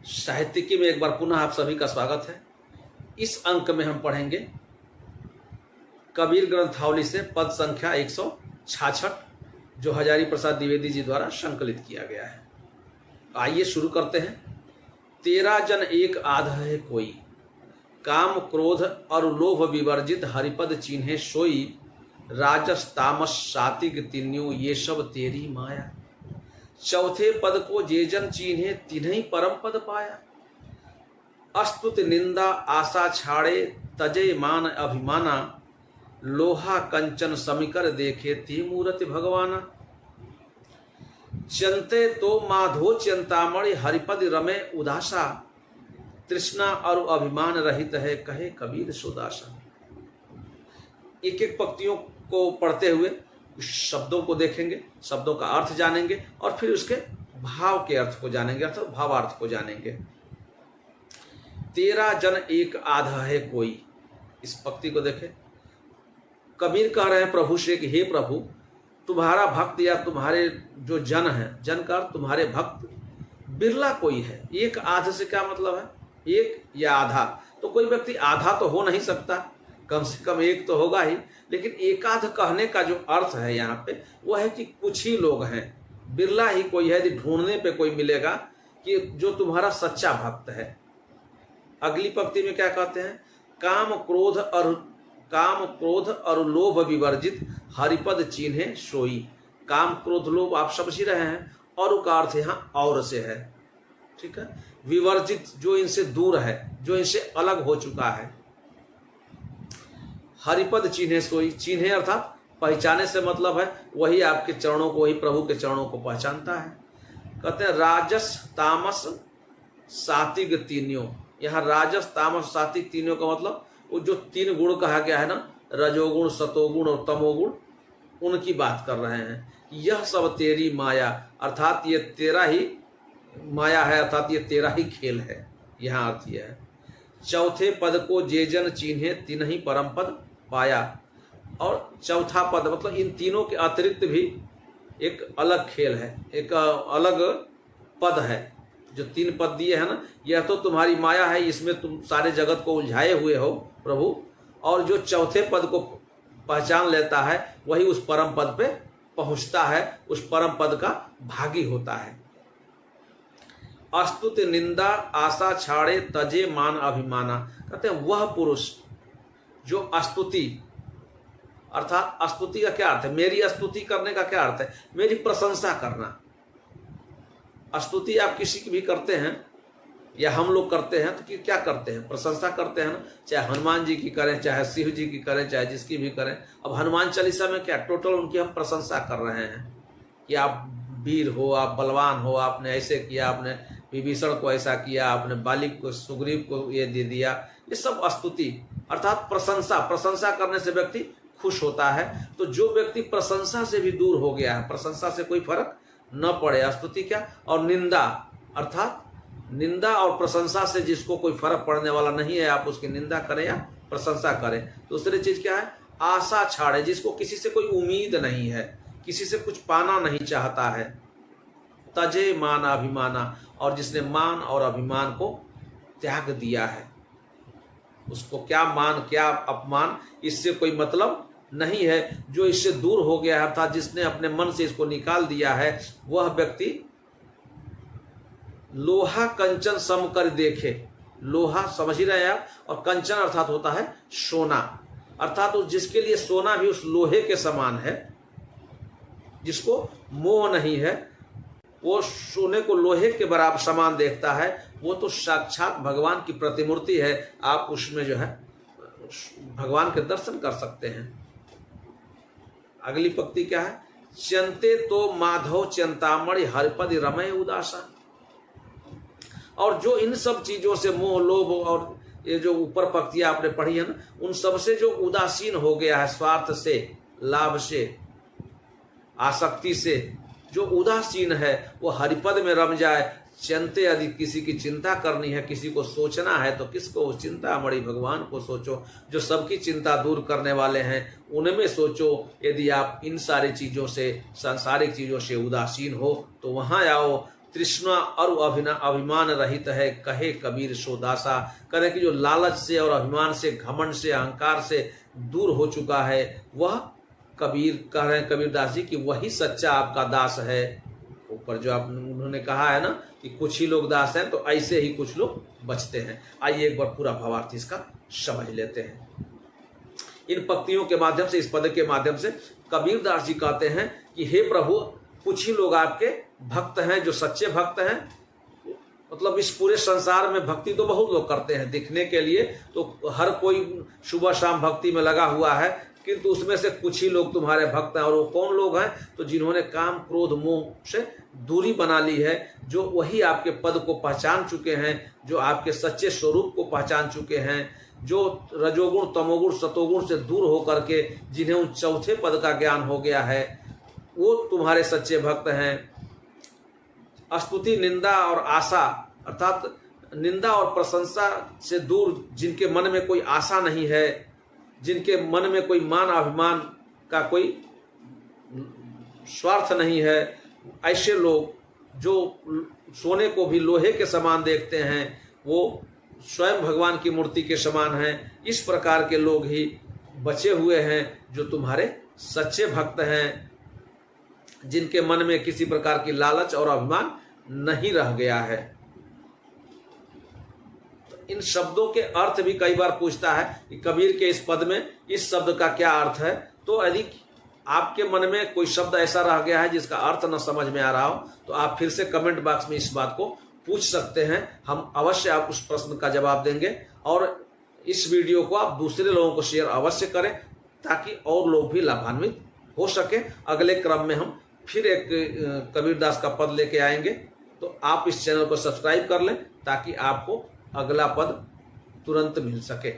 साहित्यिकी में एक बार पुनः आप सभी का स्वागत है। इस अंक में हम पढ़ेंगे कबीर ग्रंथावली से पद संख्या 166 जो हजारी प्रसाद द्विवेदी जी द्वारा संकलित किया गया है। आइए शुरू करते हैं। 13 जन एक आध है कोई, काम क्रोध और लोभ विवर्जित हरिपद चिन्हे सोई, राजस तामस सात्विक तीन्यों ये सब तेरी माया। चौथे पद को जे जन चिन्हे तिन्हीं परम पद पाया, अस्तुत निंदा आशा छाड़े तजय मान अभिमाना, लोहा कंचन समिकर देखे ती मूरति भगवाना। चंते तो माधो चिंतामणि हरिपद रमे उदासा, तृष्णा और अभिमान रहित है कहे कबीर सुदासा। एक एक पंक्तियों को पढ़ते हुए शब्दों को देखेंगे, शब्दों का अर्थ जानेंगे और फिर उसके भाव के अर्थ को जानेंगे, अर्थात भावार्थ को जानेंगे। 13 जन एक आधा है कोई, इस पंक्ति को देखें। कबीर कह रहे हैं प्रभु से कि हे प्रभु, तुम्हारा भक्त या तुम्हारे जो जन है, जन का अर्थ तुम्हारे भक्त बिरला कोई है। एक आध से क्या मतलब है? एक या आधा, तो कोई व्यक्ति आधा तो हो नहीं सकता, कम से कम एक तो होगा ही। लेकिन एकाध कहने का जो अर्थ है यहाँ पे वो है कि कुछ ही लोग हैं, बिरला ही कोई है, ढूंढने पे कोई मिलेगा कि जो तुम्हारा सच्चा भक्त है। अगली पंक्ति में क्या कहते हैं? काम क्रोध और लोभ विवर्जित हरिपद चिन्हे सोई। काम क्रोध लोभ आप समझ ही रहे हैं, और का अर्थ यहाँ और से है, ठीक है। विवर्जित जो इनसे दूर है, जो इनसे अलग हो चुका है। हरिपद चिन्हे सोई, चिन्हे अर्थात पहचाने से मतलब है वही आपके चरणों को, वही प्रभु के चरणों को पहचानता है। कहते हैं राजस तामस सात्विक तीनों। यहाँ राजस तामस सात्विक तीनों का मतलब वो जो तीन गुण कहा गया है ना, रजोगुण सतोगुण और तमोगुण, उनकी बात कर रहे हैं। यह सब तेरी माया, अर्थात ये तेरा ही माया है, अर्थात ये तेरा ही खेल है। यहाँ अर्थ यह है। चौथे पद को जे जन चिन्हे तिन्हीं परम पद पाया, और चौथा पद मतलब इन तीनों के अतिरिक्त भी एक अलग खेल है, एक अलग पद है। जो तीन पद दिए है ना, यह तो तुम्हारी माया है, इसमें तुम सारे जगत को उलझाए हुए हो प्रभु, और जो चौथे पद को पहचान लेता है वही उस परम पद पे पहुंचता है, उस परम पद का भागी होता है। अस्तुत निंदा आशा छाड़े तजे मान अभिमाना। कहते हैं वह पुरुष जो स्तुति, अर्थात स्तुति का क्या अर्थ है? मेरी स्तुति करने का क्या अर्थ है? मेरी प्रशंसा करना। स्तुति आप किसी की भी करते हैं या हम लोग करते हैं तो क्या करते हैं? प्रशंसा करते हैं ना। चाहे हनुमान जी की करें, चाहे शिव जी की करें, चाहे जिसकी भी करें। अब हनुमान चालीसा में क्या टोटल उनकी हम प्रशंसा कर रहे हैं कि आप वीर हो, आप बलवान हो, आपने ऐसे किया, आपने विभीषण को ऐसा किया, आपने बालिक को, सुग्रीव को ये दे दिया। ये सब स्तुति अर्थात प्रशंसा। प्रशंसा करने से व्यक्ति खुश होता है। तो जो व्यक्ति प्रशंसा से भी दूर हो गया है, प्रशंसा से कोई फर्क न पड़े, स्तुति क्या, और निंदा, अर्थात निंदा और प्रशंसा से जिसको कोई फर्क पड़ने वाला नहीं है, आप उसकी निंदा करें या प्रशंसा करें। दूसरी चीज क्या है? आशा छाड़े, जिसको किसी से कोई उम्मीद नहीं है, किसी से कुछ पाना नहीं चाहता है। तजे मान अभिमाना, और जिसने मान और अभिमान को त्याग दिया है, उसको क्या मान क्या अपमान इससे कोई मतलब नहीं है। जो इससे दूर हो गया है, अर्थात जिसने अपने मन से इसको निकाल दिया है, वह व्यक्ति लोहा कंचन सम कर देखे। लोहा समझ ही रहे हैं आप, और कंचन अर्थात होता है सोना, अर्थात उस जिसके लिए सोना भी उस लोहे के समान है, जिसको मोह नहीं है, वो सोने को लोहे के बराबर समान देखता है, वो तो साक्षात भगवान की प्रतिमूर्ति है। आप उसमें जो है भगवान के दर्शन कर सकते हैं। अगली पंक्ति क्या है? चंते तो माधव चिंतामणि हरिपद रमय उदासा। और जो इन सब चीजों से मोह लोभ और ये जो ऊपर पंक्तियां आपने पढ़ी है ना, उन सब से जो उदासीन हो गया है, स्वार्थ से, लाभ से, आसक्ति से जो उदासीन है, वो हरिपद में रम जाए। चंते यदि किसी की चिंता करनी है, किसी को सोचना है, तो किसको? चिंता मणि भगवान को सोचो, जो सबकी चिंता दूर करने वाले हैं, उनमें सोचो। यदि आप इन सारी चीजों से, सांसारिक चीजों से उदासीन हो तो वहां आओ। तृष्णा और अभिमान रहित है, कहे कबीर सो दासा। करें कि जो लालच से और अभिमान से, घमंड से, अहंकार से दूर हो चुका है, वह कबीर कह रहे हैं कबीरदास जी कि वही सच्चा आपका दास है। ऊपर जो आप उन्होंने कहा है ना कि कुछ ही लोग दास हैं, तो ऐसे ही कुछ लोग बचते हैं। आइए एक बार पूरा भावार्थ इसका समझ लेते हैं। इन पंक्तियों के माध्यम से, इस पद के माध्यम से कबीरदास जी कहते हैं कि हे प्रभु, कुछ ही लोग आपके भक्त हैं जो सच्चे भक्त हैं। मतलब इस पूरे संसार में भक्ति तो बहुत लोग करते हैं, दिखने के लिए तो हर कोई सुबह शाम भक्ति में लगा हुआ है, किंतु उसमें से कुछ ही लोग तुम्हारे भक्त हैं। और वो कौन लोग हैं? तो जिन्होंने काम क्रोध मोह से दूरी बना ली है, जो वही आपके पद को पहचान चुके हैं, जो आपके सच्चे स्वरूप को पहचान चुके हैं, जो रजोगुण तमोगुण सतोगुण से दूर होकर के जिन्हें उन चौथे पद का ज्ञान हो गया है, वो तुम्हारे सच्चे भक्त हैं। स्तुति निंदा और आशा, अर्थात निंदा और प्रशंसा से दूर, जिनके मन में कोई आशा नहीं है, जिनके मन में कोई मान अभिमान का कोई स्वार्थ नहीं है, ऐसे लोग जो सोने को भी लोहे के समान देखते हैं, वो स्वयं भगवान की मूर्ति के समान हैं। इस प्रकार के लोग ही बचे हुए हैं जो तुम्हारे सच्चे भक्त हैं, जिनके मन में किसी प्रकार की लालच और अभिमान नहीं रह गया है। तो इन शब्दों के अर्थ भी कई बार पूछता है कि कबीर के इस पद में इस शब्द का क्या अर्थ है। तो यदि आपके मन में कोई शब्द ऐसा रह गया है जिसका अर्थ न समझ में आ रहा हो, तो आप फिर से कमेंट बॉक्स में इस बात को पूछ सकते हैं। हम अवश्य आप उस प्रश्न का जवाब देंगे। और इस वीडियो को आप दूसरे लोगों को शेयर अवश्य करें, ताकि और लोग भी लाभान्वित हो सके। अगले क्रम में हम फिर एक कबीरदास का पद लेके आएंगे, तो आप इस चैनल को सब्सक्राइब कर लें ताकि आपको अगला पद तुरंत मिल सके।